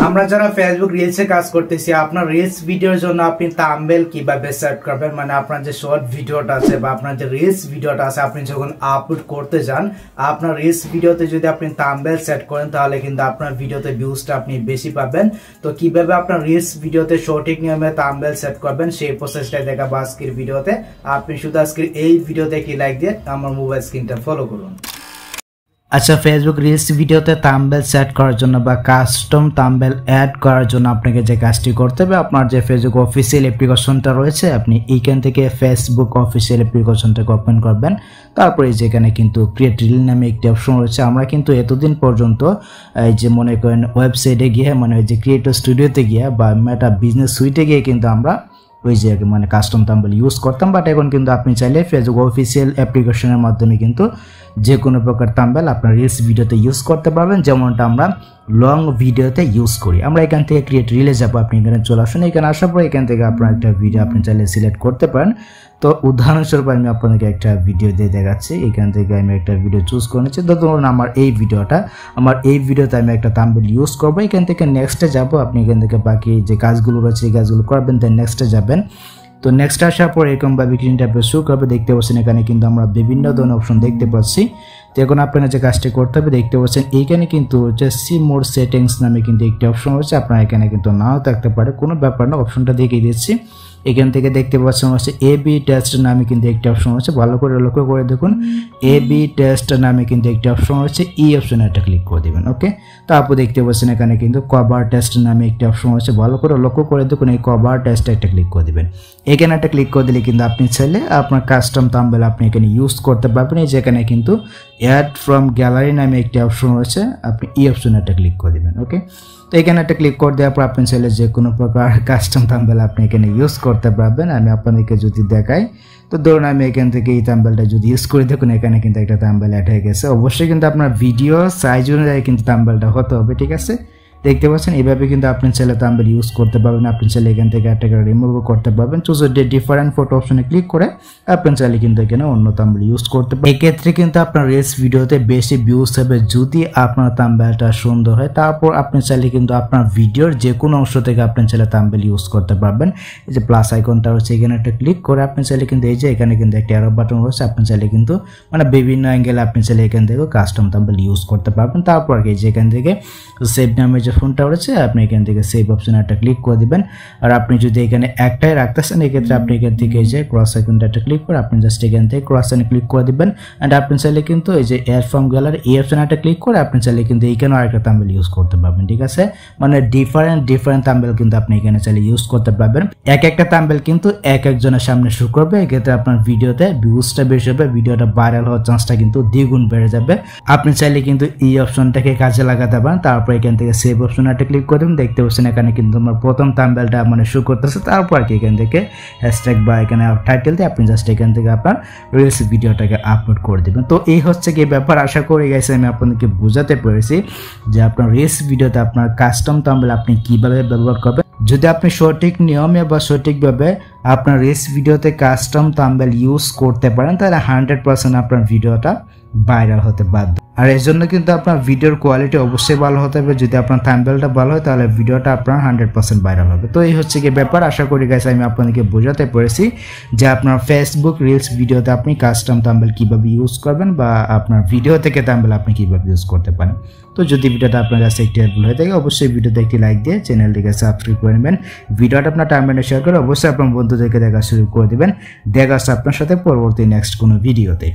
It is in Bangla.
আমরা যারা ফেসবুক রিলসে কাজ করতেছি, আপনার রিলস ভিডিওর জন্য আপনি থাম্বনেল কিভাবে সেট করবেন, মানে আপনার যে শর্ট ভিডিওটা আছে বা আপনার যে রিলস ভিডিওটা আছে, আপনি যখন আপলোড করতে যান, আপনার রিলস ভিডিওতে যদি আপনি থাম্বনেল সেট করেন তাহলে কিন্তু আপনার ভিডিওতে ভিউজটা আপনি বেশি পাবেন। তো কিভাবে আপনার রিলস ভিডিওতে সঠিক নিয়মে থাম্বনেল সেট করবেন সেই প্রসেসটাই দেখাবো আজকের ভিডিওতে। আপনি শুধু আজকের এই ভিডিওতে কি লাইক দিয়ে আমার মোবাইল স্ক্রিনটা ফলো করুন। আচ্ছা, ফেসবুক রিলস ভিডিওতে থাম্বনেল সেট করার জন্য বা কাস্টম থাম্বনেল অ্যাড করার জন্য আপনাকে যে কাজটি করতে হবে, আপনার যে ফেসবুক অফিসিয়াল অ্যাপ্লিকেশনটা রয়েছে, আপনি এইখান থেকে ফেসবুক অফিসিয়াল অ্যাপ্লিকেশনটাকে ওপেন করবেন। তারপরে যেখানে কিন্তু ক্রিয়েট রিল নামে একটি অপশন রয়েছে। আমরা কিন্তু এতদিন পর্যন্ত এই যে মনে করেন ওয়েবসাইটে গিয়ে, মানে ওই যে ক্রিয়েটর স্টুডিওতে গিয়ে বা মেটা বিজনেস সুইটে গিয়ে কিন্তু আমরা ওই যে মানে কাস্টম থাম্বনেল ইউজ করতাম। বাট এখন কিন্তু আপনি চাইলে ফেসবুক অফিসিয়াল অ্যাপ্লিকেশনের মাধ্যমে কিন্তু যে কোনো প্রকার থাম্বনেল আপনার রিলস ভিডিওতে ইউজ করতে পারবেন, যেমনটা আমরা লং ভিডিওতে ইউজ করি। আমরা এখান থেকে ক্রিয়েট রিলে যাবো, আপনি এখানে চলে আসুন। এখানে আসার পর এখান থেকে আপনার একটা ভিডিও আপনি চাইলে সিলেক্ট করতে পারেন। তো উদাহরণস্বরূপ আমি আপনাদেরকে একটা ভিডিও দিয়ে দেখাচ্ছি। এখান থেকে আমি একটা ভিডিও চুজ করে নিচ্ছি। তো ধরুন আমার এই ভিডিওতে আমি একটা থাম্বনেল ইউজ করবো। এখান থেকে নেক্সটে যাবো। আপনি এখান থেকে বাকি যে কাজগুলো রয়েছে এই কাজগুলো করবেন, দেন নেক্সটে যাবেন। তো নেক্সট আসার পর এরকমভাবে স্ক্রিন ট্যাপে শো করবে। দেখতে পাচ্ছেন এখানে কিন্তু আমরা বিভিন্ন ধরনের অপশন দেখতে পাচ্ছি। তো এখন আপনারা যে কাজটি করতে হবে, দেখতে পাচ্ছেন এইখানে কিন্তু হচ্ছে সি মোর সেটিংস নামে কিন্তু একটি অপশন রয়েছে। আপনার এখানে কিন্তু নাও থাকতে পারে, কোনো ব্যাপার না, অপশনটা দেখিয়ে দিচ্ছি। এখান থেকে দেখতে পাচ্ছেন হচ্ছে এবি টেস্ট নামে কিন্তু একটি অপশন রয়েছে। ভালো করে লক্ষ্য করে দেখুন, এবি টেস্ট নামে কিন্তু একটি অপশন রয়েছে। এই অপশনে একটা ক্লিক করে দেবেন। ওকে, তারপর দেখতে পাচ্ছেন এখানে কিন্তু কভার টেস্ট নামে একটি অপশন রয়েছে। ভালো করে লক্ষ্য করে দেখুন, এই কভার টেস্টে একটা ক্লিক করে দেবেন। এখানে একটা ক্লিক করে দিলে কিন্তু আপনি চাইলে আপনার কাস্টম থাম্বনেল আপনি এখানে ইউজ করতে পারবেন। এই যেখানে কিন্তু অ্যাড ফ্রম গ্যালারি নামে একটি অপশন রয়েছে, আপনি এই অপশনে একটা ক্লিক করে দেবেন। ওকে, তো এখানে একটা ক্লিক করে দেওয়ার পর আপনি চাইলে যে কোনো প্রকার কাস্টম থাম্বনেল আপনি এখানে ইউজ করতে পারবেন। আমি আপনাদেরকে যদি দেখাই, তো ধরুন আমি এখান থেকে এই থাম্বনেলটা যদি ইউজ করে দেখুন, এখানে কিন্তু একটা থাম্বনেল অ্যাড হয়ে গেছে। অবশ্যই কিন্তু আপনার ভিডিও সাইজ অনুযায়ী কিন্তু থাম্বনেলটা হতে হবে, ঠিক আছে। দেখতে পাচ্ছেন এইভাবে কিন্তু আপনি চাইলে থাম্বনেল ইউজ করতে পারবেন। আপনি চাইলে এখান থেকে একটা রিমুভ করতে পারবেন। চুজ ডিফারেন্ট ফটো অপশনে ক্লিক করে আপনি চাইলে কিন্তু এখানে অন্য থাম্বনেল ইউজ করতে পারবেন। এক্ষেত্রে কিন্তু আপনার রিলস ভিডিওতে বেশি ভিউজ হবে যদি আপনার থাম্বনেলটা সুন্দর হয়। তারপর আপনি চাইলে কিন্তু আপনার ভিডিওর যে কোনো অংশ থেকে আপনি চাইলে থাম্বনেল ইউজ করতে পারবেন। এই যে প্লাস আইকনটা রয়েছে, এখানে একটা ক্লিক করে আপনি চাইলে কিন্তু এই যে এখানে কিন্তু একটা অ্যারো বাটন রয়েছে, আপনি চাইলে কিন্তু মানে বিভিন্ন অ্যাঙ্গেলে আপনি চাইলে এখান থেকে কাস্টম থাম্বনেল ইউজ করতে পারবেন। তারপর কি যে এখান থেকে সেভ নামে যে ফোনটা রয়েছে, আপনি এখান থেকে সেভ অপশনে একটা ক্লিক করে দিবেন। আর আপনি যদি এখানে একটাই রাখতেছেন, এক্ষেত্রে আপনি এখান থেকে এই যে ক্রস আইকনটা একটা ক্লিক করে আপনি জাস্ট এখান থেকে ক্রস আইকনে ক্লিক করে দিবেন। অ্যান্ড আপনি চাইলে কিন্তু এই যে অ্যাড ফ্রম গ্যালারি এই অপশনে একটা ক্লিক করে আপনি চাইলে কিন্তু এইখানে আরেকটা থাম্বনেল ইউজ করতে পারবেন, ঠিক আছে। মানে ডিফারেন্ট থাম্বনেল কিন্তু আপনি এখানে চাইলে ইউজ করতে পারবেন। একটা থাম্বনেল কিন্তু একজনের সামনে শো করবে। এক্ষেত্রে আপনার ভিডিওতে ভিউজটা বেশি হবে, ভিডিওটা ভাইরাল হওয়ার চান্সটা কিন্তু দ্বিগুণ বেড়ে যাবে। আপনি চাইলে কিন্তু এই অপশনটাকে কাজে লাগাতে পারেন। তারপর এখান থেকে সেভ অপশনে একটা ক্লিক করে দেবেন। দেখতে পাচ্ছেন এখানে কিন্তু আমার প্রথম থাম্বনেলটা মানে শো করতেছে। তারপর কি এখান থেকে হ্যাশট্যাগ বা এখানে টাইটেল দিয়ে আপনি জাস্ট এখান থেকে আপনার রিলস ভিডিওটাকে আপলোড করে দেবেন। তো এই হচ্ছে কি ব্যাপার। আশা করি গাইস আমি আপনাদেরকে বোঝাতে পেরেছি যে আপনার রিলস ভিডিওতে আপনার কাস্টম থাম্বনেল আপনি কিভাবে ব্যবহার করবেন। যদি আপনি সঠিক নিয়মে বা সঠিকভাবে আপনার রিলস ভিডিওতে কাস্টম থাম্বনেল ইউজ করতে পারেন, তাহলে 100% আপনার ভিডিওটা ভাইরাল হতে বাধ্য। আর এর জন্য কিন্তু আপনার ভিডিওর কোয়ালিটি অবশ্যই ভালো হতে হবে। যদি আপনার থাম্বনেলটা ভালো হয় তাহলে ভিডিওটা আপনার 100% ভাইরাল হবে। তো এই হচ্ছে কি ব্যাপার। আশা করি গাইস আমি আপনাদেরকে বোঝাতে পেরেছি যে আপনার ফেসবুক রিলস ভিডিওতে আপনি কাস্টম থাম্বনেল কিভাবে ইউজ করবেন বা আপনার ভিডিও থেকে থাম্বনেল আপনি কিভাবে ইউজ করতে পারেন। তো যদি ভিডিওটা আপনার কাছে একটু হেল্পফুল হয়ে থাকে অবশ্যই ভিডিওতে একটি লাইক দিয়ে চ্যানেলটিকে সাবস্ক্রাইব করে নেবেন। ভিডিওটা আপনার টাইমলাইনে শেয়ার করে অবশ্যই আপনার বন্ধুদেরকে দেখা শুরু করে দেবেন। দেখা হচ্ছে আপনার সাথে পরবর্তী নেক্সট কোনো ভিডিওতে।